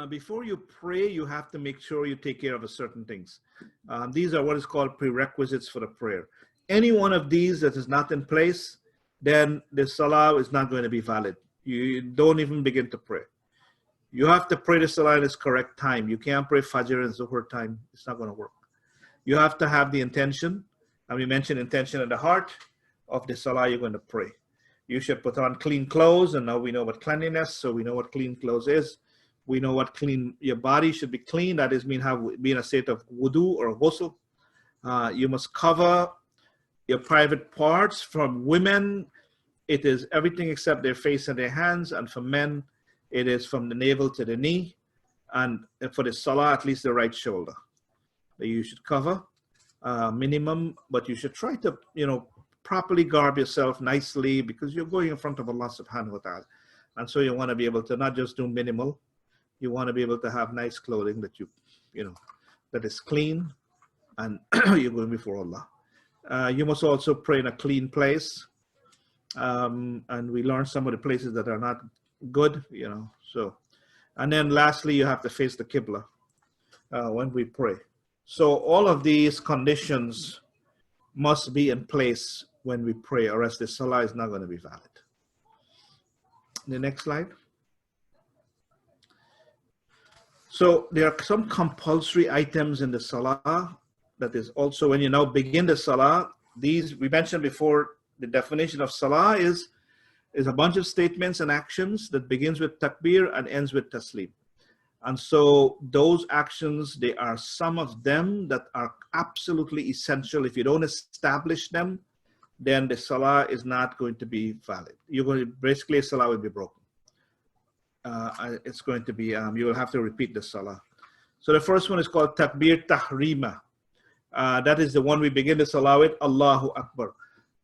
Before you pray, you have to make sure you take care of certain things. These are what is called prerequisites for the prayer. Any one of these that is not in place, then the salah is not going to be valid. You don't even begin to pray. You have to pray the salah in its correct time. You can't pray Fajr and Zuhr time. It's not going to work. You have to have the intention, and we mentioned intention in the heart of the salah you're going to pray. You should put on clean clothes, and now we know what cleanliness, so we know what clean clothes is. We know what clean, your body should be clean. That is, be in a state of wudu or ghusl. You must cover your private parts. From women, it is everything except their face and their hands, and for men, it is from the navel to the knee, and for the salah, at least the right shoulder. You should cover minimum, but you should try to, properly garb yourself nicely, because you're going in front of Allah subhanahu wa ta'ala. And so you want to be able to not just do minimal, you want to be able to have nice clothing that that is clean, and you're going before Allah. You must also pray in a clean place. And we learned some of the places that are not good, so. And then lastly, you have to face the Qibla when we pray. So all of these conditions must be in place when we pray, or else the salah is not going to be valid. The next slide. So there are some compulsory items in the salah that is also, when you now begin the salah, these we mentioned before, the definition of salah is a bunch of statements and actions that begins with takbir and ends with taslim. And so those actions, they are some of them that are absolutely essential. If you don't establish them, then the salah is not going to be valid. You're going to, basically, salah will be broken. It's going to be, you will have to repeat the salah. So the first one is called takbir tahrima. That is the one we begin the salah with, Allahu Akbar.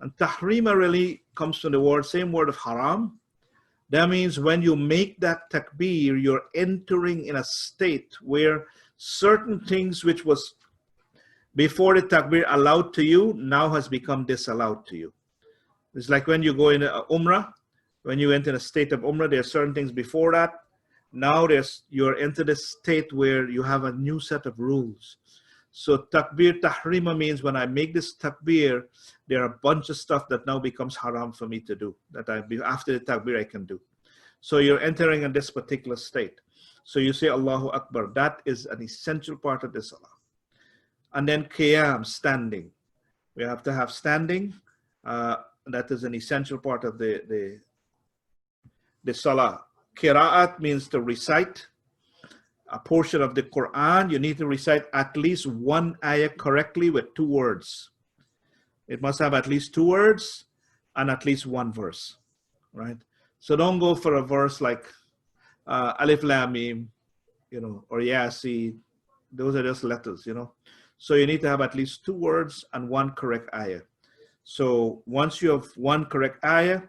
And tahrima really comes from the same word of haram. That means when you make that takbir, you're entering in a state where certain things which was before the takbir allowed to you, now has become disallowed to you. It's like when you go in a umrah, when you enter a state of umrah, there are certain things before that. Now you're into the state where you have a new set of rules. So takbir tahrima means when I make this takbir, there are a bunch of stuff that now becomes haram for me to do, that after the takbir I can do. So you're entering in this particular state. So you say Allahu Akbar. That is an essential part of the salah. And then qiyam, standing. We have to have standing. That is an essential part of the salah. Qira'at means to recite a portion of the Quran. You need to recite at least one ayah correctly with 2 words. It must have at least 2 words and at least 1 verse, right? So don't go for a verse like Alif Lam Mim, or Yasin. Those are just letters, So you need to have at least 2 words and 1 correct ayah. So once you have 1 correct ayah,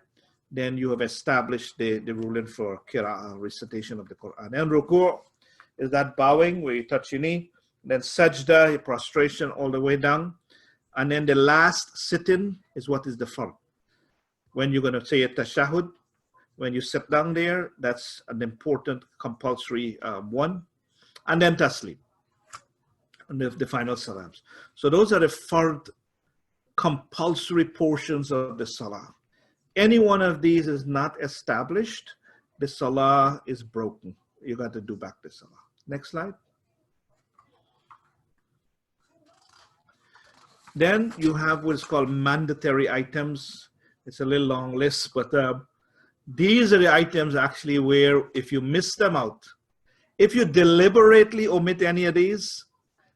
then you have established the ruling for qira'ah, recitation of the Quran. And ruku' is that bowing where you touch your knee. Then sajda, your prostration all the way down. And then the last sitting is what is the fard. When you're going to say a tashahud, when you sit down there, that's an important compulsory one. And then taslim, and the final salams. So those are the fard compulsory portions of the salah. Any one of these is not established, the salah is broken. You got to do back the salah. Next slide. Then you have what's called mandatory items. It's a little long list, but these are the items actually where if you miss them out, if you deliberately omit any of these,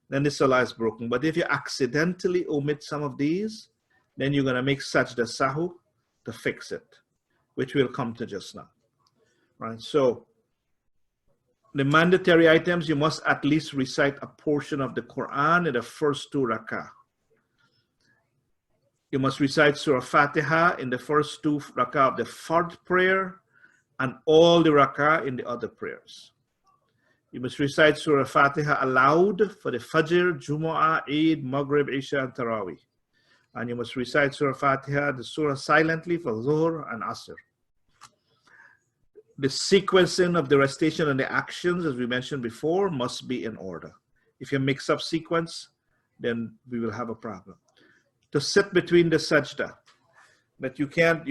then the salah is broken. But if you accidentally omit some of these, then you're going to make sajda sahu to fix it, which we'll come to just now. Right? So the mandatory items, you must at least recite a portion of the Quran in the first 2 rakah. You must recite Surah Fatiha in the first 2 rakah of the fard prayer and all the rakah in the other prayers. You must recite Surah Fatiha aloud for the Fajr, Jumu'ah, Eid, Maghrib, Isha, and Taraweeh. And you must recite Surah Fatiha, the Surah silently for Zuhr and Asr. The sequencing of the recitation and the actions, as we mentioned before, must be in order. If you mix up sequence, then we will have a problem. To sit between the sajda, that you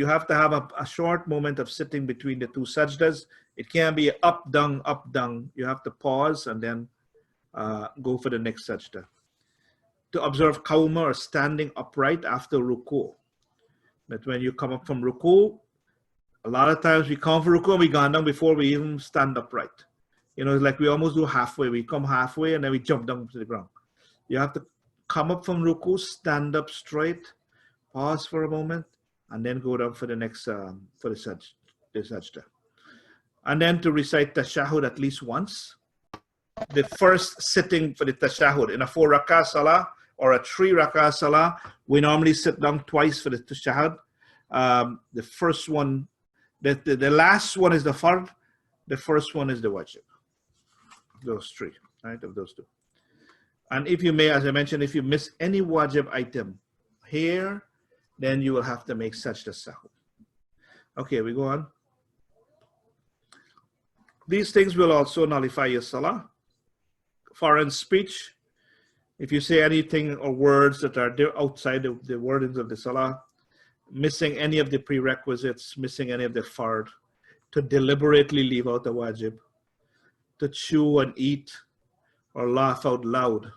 have to have a short moment of sitting between the two sajdas. It can't be up, down, up, down. You have to pause and then go for the next sajda. To observe qawma, or standing upright after ruku. That when you come up from ruku, a lot of times we come from ruku and we gone down before we even stand upright. You know, it's like we almost do halfway. We come halfway and then we jump down to the ground. You have to come up from ruku, stand up straight, pause for a moment, and then go down for the next, for the sajda. And then to recite tashahud at least once. The first sitting for the tashahud in a 4 rak'ah salah or a 3 rak'ah salah, we normally sit down twice for the tashahud. The first one, the last one is the fard, the first one is the wajib. Those three, right, of those two. And if you may, as I mentioned, if you miss any wajib item here, then you will have to make sajda sahwi. Okay, we go on. These things will also nullify your salah. Foreign speech, if you say anything or words that are outside the wordings of the salah, missing any of the prerequisites, missing any of the fard, to deliberately leave out the wajib, to chew and eat or laugh out loud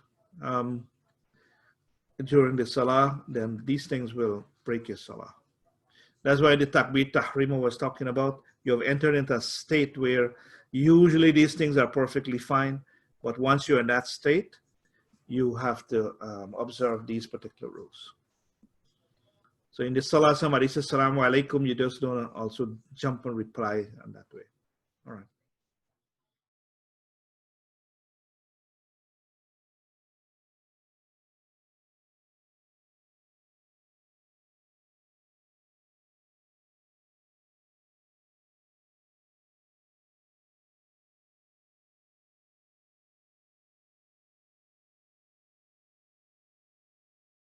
during the salah, then these things will break your salah. That's why the takbir tahrima was talking about. You have entered into a state where usually these things are perfectly fine, but once you're in that state, you have to observe these particular rules. So in the salah, somebody says, Assalamu alaikum, you just don't also jump and reply in that way. All right.